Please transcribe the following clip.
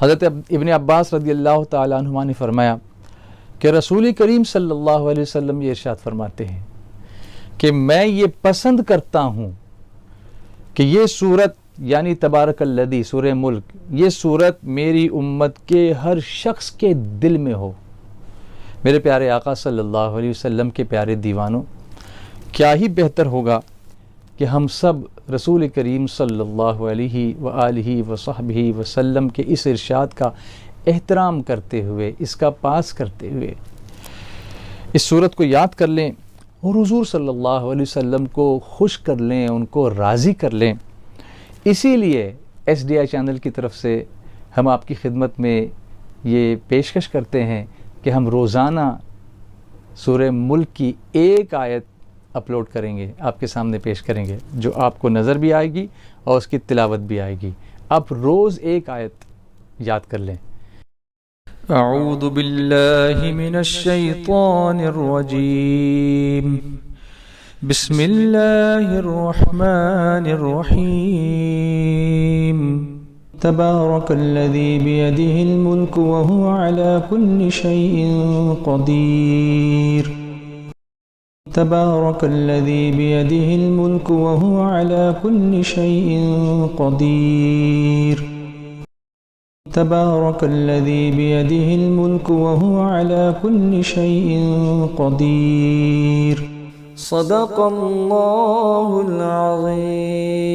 حضرت ابن عباس رضی اللہ تعالیٰ عنہما نے فرمایا کہ رسول کریم صلی اللہ علیہ وسلم یہ ارشاد فرماتے ہیں کہ میں یہ پسند کرتا ہوں کہ یہ صورت یعنی تبارک الذی سورہ ملک، یہ صورت میری امت کے ہر شخص کے دل میں ہو۔ میرے پیارے آقا صلی اللہ علیہ وسلم کے پیارے دیوانوں، کیا ہی بہتر ہوگا کہ ہم سب رسول کریم صلی اللہ علیہ وآلہ وصحبہ وسلم کے اس ارشاد کا احترام کرتے ہوئے، اس کا پاس کرتے ہوئے اس صورت کو یاد کر لیں اور حضور صلی اللہ علیہ وسلم کو خوش کر لیں، ان کو راضی کر لیں۔ اسی لیے ایس ڈی آئی چینل کی طرف سے ہم آپ کی خدمت میں یہ پیشکش کرتے ہیں کہ ہم روزانہ سورہ ملک کی ایک آیت اپلوڈ کریں گے، آپ کے سامنے پیش کریں گے، جو آپ کو نظر بھی آئے گی اور اس کی تلاوت بھی آئے گی۔ آپ روز ایک آیت یاد کر لیں۔ اعوذ باللہ من الشیطان الرجیم، بسم اللہ الرحمن الرحیم، تبارک الذی بیدہ الملک وہو علی کل شیء قدیر، تبارک الذی بیدہ الملک وہو علی کل شیء قدیر، تبارک الذی بیدہ الملک وہو علی کل شیء قدیر۔ صدق اللہ العظیم۔